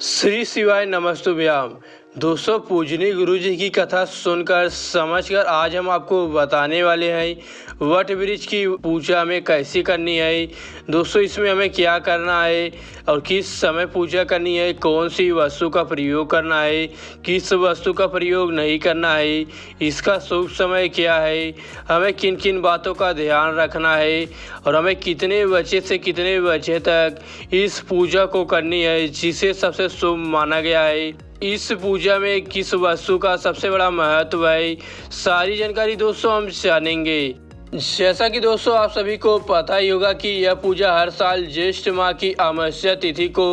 श्री शिवाय नमस्तुभ्याम। दोस्तों, पूजनीय गुरु जी की कथा सुनकर समझकर आज हम आपको बताने वाले हैं वट वृक्ष की पूजा हमें कैसे करनी है। दोस्तों, इसमें हमें क्या करना है और किस समय पूजा करनी है, कौन सी वस्तु का प्रयोग करना है, किस वस्तु का प्रयोग नहीं करना है, इसका शुभ समय क्या है, हमें किन किन बातों का ध्यान रखना है और हमें कितने बजे से कितने बजे तक इस पूजा को करनी है जिसे सबसे शुभ माना गया है। इस पूजा में किस वस्तु का सबसे बड़ा महत्व है, सारी जानकारी दोस्तों हम जानेंगे। जैसा कि दोस्तों आप सभी को पता ही होगा कि यह पूजा हर साल ज्येष्ठ माह की अमावस्या तिथि को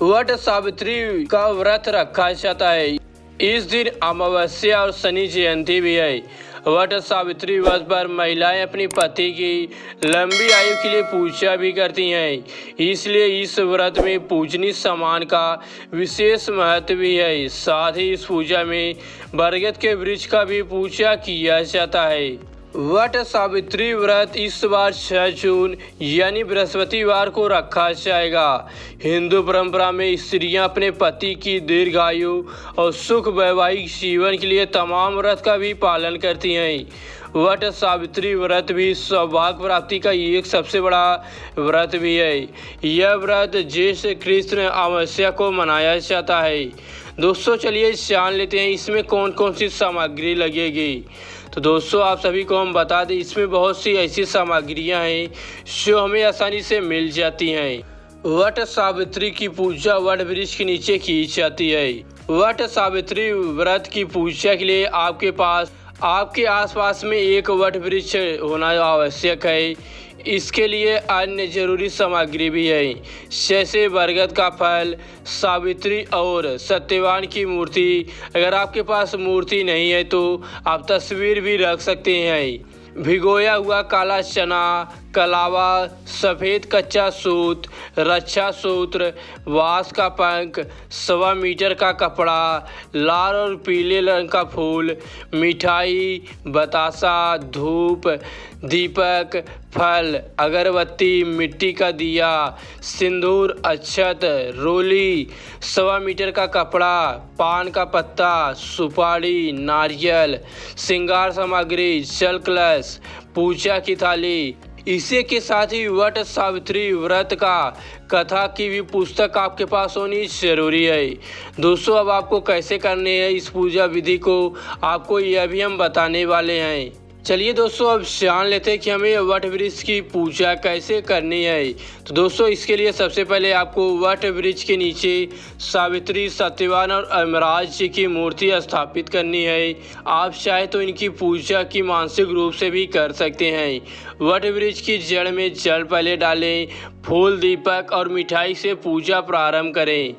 वट सावित्री का व्रत रखा जाता है। इस दिन अमावस्या और शनि जयंती भी है। वट सावित्री व्रत पर महिलाएं अपनी पति की लंबी आयु के लिए पूजा भी करती हैं, इसलिए इस व्रत में पूजनीय सामान का विशेष महत्व भी है। साथ ही इस पूजा में बरगद के वृक्ष का भी पूजा किया जाता है। वट सावित्री व्रत इस बार 6 जून यानी बृहस्पतिवार को रखा जाएगा। हिंदू परंपरा में स्त्रियां अपने पति की दीर्घायु और सुख वैवाहिक जीवन के लिए तमाम व्रत का भी पालन करती हैं। वट सावित्री व्रत भी सौभाग्य प्राप्ति का एक सबसे बड़ा व्रत भी है। यह व्रत ज्येष्ठ कृष्ण अमावस्या को मनाया जाता है। दोस्तों, चलिए जान लेते हैं इसमें कौन कौन सी सामग्री लगेगी। तो दोस्तों, आप सभी को हम बता दें इसमें बहुत सी ऐसी सामग्रियां हैं जो हमें आसानी से मिल जाती हैं। वट सावित्री की पूजा वट वृक्ष के नीचे की जाती है। वट सावित्री व्रत की पूजा के लिए आपके आसपास में एक वट वृक्ष होना आवश्यक है। इसके लिए अन्य जरूरी सामग्री भी है, जैसे बरगद का फल, सावित्री और सत्यवान की मूर्ति। अगर आपके पास मूर्ति नहीं है तो आप तस्वीर भी रख सकते हैं। भिगोया हुआ काला चना, कलावा, सफ़ेद कच्चा सूत, रक्षा सूत्र, बांस का पंख, 1.25 मीटर का कपड़ा, लाल और पीले रंग का फूल, मिठाई, बतासा, धूप, दीपक, फल, अगरबत्ती, मिट्टी का दिया, सिंदूर, अक्षत, रोली, 1.25 मीटर का कपड़ा, पान का पत्ता, सुपारी, नारियल, श्रृंगार सामग्री, जल कलश, पूजा की थाली। इसी के साथ ही वट सावित्री व्रत का कथा की भी पुस्तक आपके पास होनी जरूरी है। दोस्तों, अब आपको कैसे करने हैं इस पूजा विधि को, आपको यह भी हम बताने वाले हैं। चलिए दोस्तों, अब जान लेते हैं कि हमें वट वृक्ष की पूजा कैसे करनी है। तो दोस्तों, इसके लिए सबसे पहले आपको वट वृक्ष के नीचे सावित्री, सत्यवान और यमराज जी की मूर्ति स्थापित करनी है। आप चाहे तो इनकी पूजा की मानसिक रूप से भी कर सकते हैं। वट वृक्ष की जड़ में जल पहले डालें, फूल, दीपक और मिठाई से पूजा प्रारंभ करें।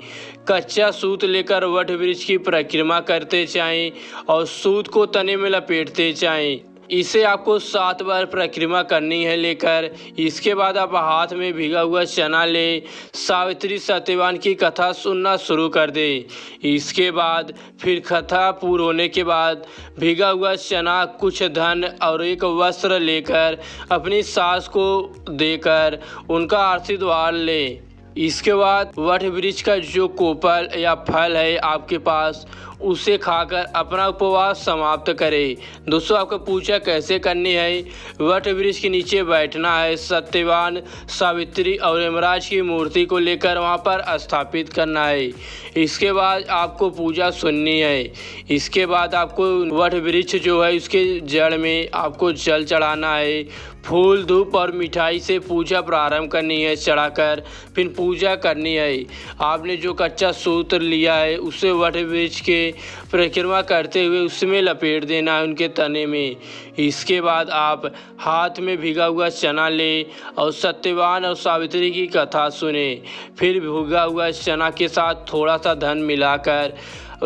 कच्चा सूत लेकर वट वृक्ष की परिक्रमा करते जाएं और सूत को तने में लपेटते जाएं। इसे आपको 7 बार परिक्रमा करनी है लेकर। इसके बाद आप हाथ में भीगा हुआ चना ले सावित्री सत्यवान की कथा सुनना शुरू कर दे। इसके बाद फिर कथा पूर्ण होने के बाद भीगा हुआ चना, कुछ धन और एक वस्त्र लेकर अपनी सास को देकर उनका आशीर्वाद ले। इसके बाद वट वृक्ष का जो कोपल या फल है आपके पास, उसे खाकर अपना उपवास समाप्त करें। दोस्तों, आपको पूजा कैसे करनी है, वट वृक्ष के नीचे बैठना है, सत्यवान, सावित्री और यमराज की मूर्ति को लेकर वहां पर स्थापित करना है। इसके बाद आपको पूजा सुननी है। इसके बाद आपको वट वृक्ष जो है उसके जड़ में आपको जल चढ़ाना है। फूल, धूप और मिठाई से पूजा प्रारंभ करनी है चढ़ाकर, फिर पूजा करनी है। आपने जो कच्चा सूत्र लिया है उसे वट वृक्ष के परिक्रमा करते हुए उसमें लपेट देना है उनके तने में। इसके बाद आप हाथ में भीगा हुआ चना ले और सत्यवान और सावित्री की कथा सुने। फिर भीगा हुआ चना के साथ थोड़ा सा धन मिलाकर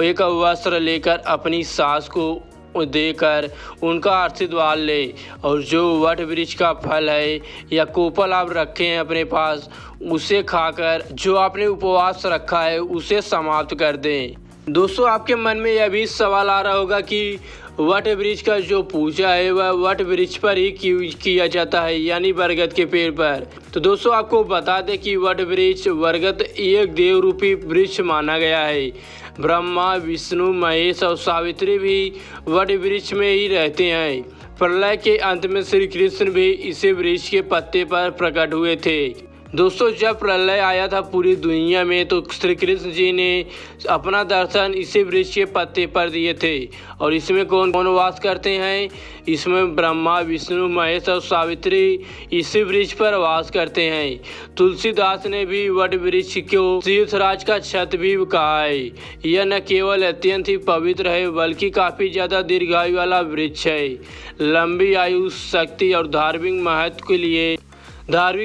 एक वस्त्र लेकर अपनी सास को देकर उनका आशीर्वाद ले और जो वट वृक्ष का फल है या कोपल आप रखे हैं अपने पास, उसे खाकर जो आपने उपवास रखा है उसे समाप्त कर दें। दोस्तों, आपके मन में यह भी सवाल आ रहा होगा कि वट वृक्ष का जो पूजा है वह वट वृक्ष पर ही किया जाता है, यानी बरगद के पेड़ पर। तो दोस्तों आपको बता दें कि वट वृक्ष बरगद एक देव रूपी वृक्ष माना गया है। ब्रह्मा, विष्णु, महेश और सावित्री भी वट वृक्ष में ही रहते हैं। प्रलय के अंत में श्री कृष्ण भी इसी वृक्ष के पत्ते पर प्रकट हुए थे। दोस्तों जब प्रलय आया था पूरी दुनिया में तो श्री कृष्ण जी ने अपना दर्शन इसी वृक्ष के पत्ते पर दिए थे। और इसमें कौन कौन वास करते हैं? इसमें ब्रह्मा, विष्णु, महेश और सावित्री इसी वृक्ष पर वास करते हैं। तुलसीदास ने भी वट वृक्ष को तीर्थराज का छत भी कहा है। यह न केवल अत्यंत ही पवित्र है बल्कि काफ़ी ज़्यादा दीर्घायु वाला वृक्ष है। लंबी आयु, शक्ति और धार्मिक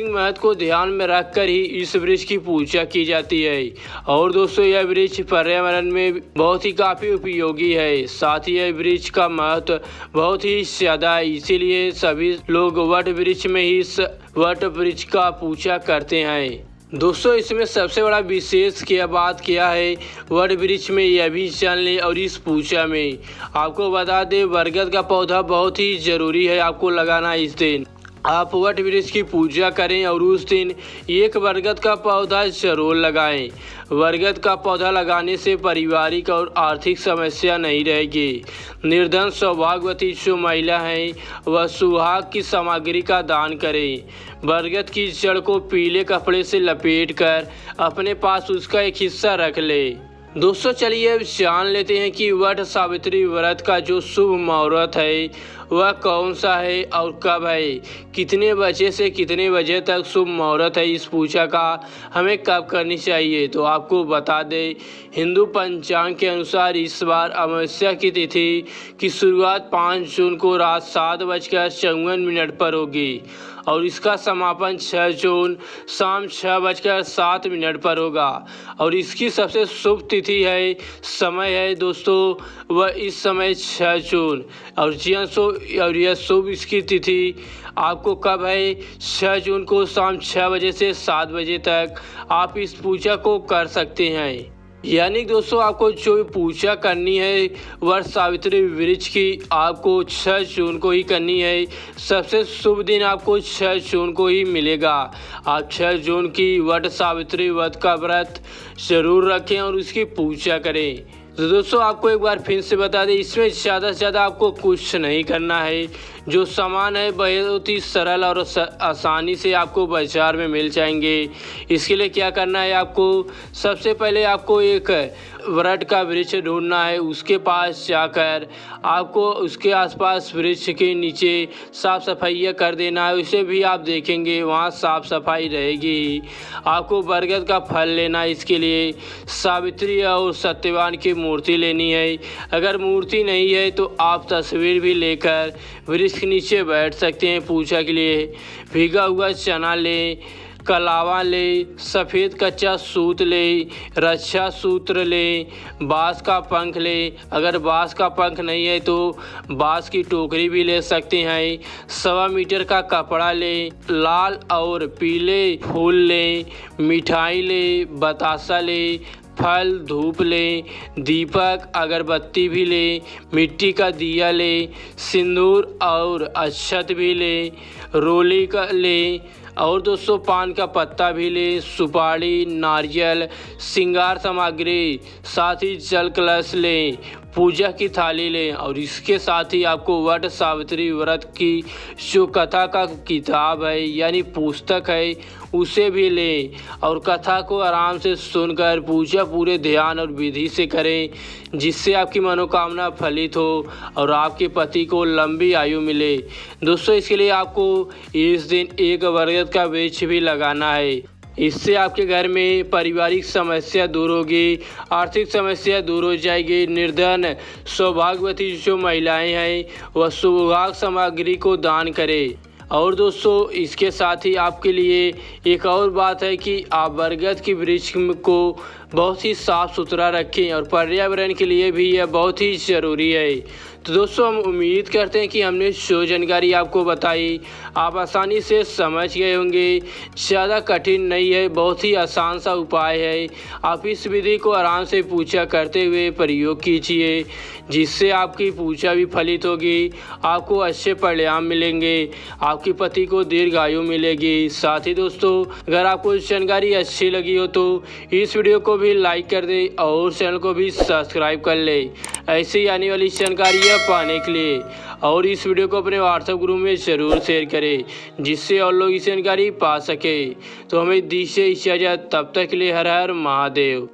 महत्व को ध्यान में रखकर ही इस वृक्ष की पूजा की जाती है। और दोस्तों यह वृक्ष पर्यावरण में बहुत ही काफ़ी उपयोगी है। साथ ही यह वृक्ष का महत्व बहुत ही ज़्यादा है, इसीलिए सभी लोग वट वृक्ष में ही वट वृक्ष का पूजा करते हैं। दोस्तों इसमें सबसे बड़ा विशेष बात क्या है वट वृक्ष में, यह भी जान लें। और इस पूजा में आपको बता दें बरगद का पौधा बहुत ही ज़रूरी है आपको लगाना। इस दिन आप वट वृक्ष की पूजा करें और उस दिन एक बरगद का पौधा जरूर लगाएं। बरगद का पौधा लगाने से पारिवारिक और आर्थिक समस्या नहीं रहेगी। निर्धन सौभाग्यवती जो महिला हैं वह सुहाग की सामग्री का दान करें। बरगद की जड़ को पीले कपड़े से लपेटकर अपने पास उसका एक हिस्सा रख ले। दोस्तों चलिए अब जान लेते हैं कि वट सावित्री व्रत का जो शुभ मुहूर्त है वह कौन सा है और कब है, कितने बजे से कितने बजे तक शुभ मुहूर्त है इस पूजा का, हमें कब करनी चाहिए। तो आपको बता दें हिंदू पंचांग के अनुसार इस बार अमावस्या की तिथि की शुरुआत 5 जून को रात 7:54 पर होगी और इसका समापन 6 जून शाम 6:07 पर होगा। और इसकी सबसे शुभ तिथि है, समय है दोस्तों वह इस समय 6 जून और यह शुभ इसकी तिथि आपको कब है 6 जून को शाम 6 बजे से 7 बजे तक आप इस पूजा को कर सकते हैं। यानी दोस्तों आपको जो पूजा करनी है वट सावित्री वृक्ष की आपको 6 जून को ही करनी है। सबसे शुभ दिन आपको 6 जून को ही मिलेगा। आप 6 जून की वट सावित्री व्रत का व्रत जरूर रखें और उसकी पूजा करें। तो दोस्तों आपको एक बार फिर से बता दें इसमें ज़्यादा से ज़्यादा आपको कुछ नहीं करना है। जो सामान है बहुत ही सरल और आसानी से आपको बाजार में मिल जाएंगे। इसके लिए क्या करना है आपको सबसे पहले आपको एक वट का वृक्ष ढूंढना है। उसके पास जाकर आपको उसके आसपास वृक्ष के नीचे साफ़ सफाई कर देना है। उसे भी आप देखेंगे वहाँ साफ़ सफाई रहेगी। आपको बरगद का फल लेना है। इसके लिए सावित्री और सत्यवान की मूर्ति लेनी है। अगर मूर्ति नहीं है तो आप तस्वीर भी लेकर वृक्ष के नीचे बैठ सकते हैं पूजा के लिए। भीगा हुआ चना लें, कलावा ले, सफ़ेद कच्चा सूत ले, रक्षा सूत्र ले, बाँस का पंख ले। अगर बाँस का पंख नहीं है तो बाँस की टोकरी भी ले सकते हैं। 1.25 मीटर का कपड़ा ले, लाल और पीले फूल ले, मिठाई ले, बतासा ले, फल, धूप ले, दीपक, अगरबत्ती भी ले, मिट्टी का दिया ले, सिंदूर और अक्षत भी ले, रोली का ले और दोस्तों पान का पत्ता भी ले, सुपारी, नारियल, श्रृंगार सामग्री, साथ ही जल कलश लें, पूजा की थाली लें। और इसके साथ ही आपको वट सावित्री व्रत की जो कथा का किताब है यानी पुस्तक है उसे भी लें और कथा को आराम से सुनकर पूजा पूरे ध्यान और विधि से करें, जिससे आपकी मनोकामना फलित हो और आपके पति को लंबी आयु मिले। दोस्तों इसके लिए आपको इस दिन एक बरगद का वृक्ष भी लगाना है। इससे आपके घर में पारिवारिक समस्या दूर होगी, आर्थिक समस्या दूर हो जाएगी। निर्धन सौभाग्यवती जो महिलाएं हैं वह सुहाग सामग्री को दान करें। और दोस्तों इसके साथ ही आपके लिए एक और बात है कि आप बरगद की वृक्ष को बहुत ही साफ सुथरा रखें और पर्यावरण के लिए भी यह बहुत ही ज़रूरी है। तो दोस्तों, हम उम्मीद करते हैं कि हमने जो जानकारी आपको बताई आप आसानी से समझ गए होंगे। ज़्यादा कठिन नहीं है, बहुत ही आसान सा उपाय है। आप इस विधि को आराम से पूजा करते हुए प्रयोग कीजिए, जिससे आपकी पूजा भी फलित होगी, आपको अच्छे परिणाम मिलेंगे, आपके पति को दीर्घायु मिलेगी। साथ ही दोस्तों, अगर आपको जानकारी अच्छी लगी हो तो इस वीडियो को भी लाइक कर दें और चैनल को भी सब्सक्राइब कर ले ऐसे ही आने वाली जानकारियाँ पाने के लिए। और इस वीडियो को अपने व्हाट्सएप ग्रुप में ज़रूर शेयर करें, जिससे और लोग इस जानकारी पा सके। तो हमें दीजिए इजाज़त, तब तक के लिए हर हर महादेव।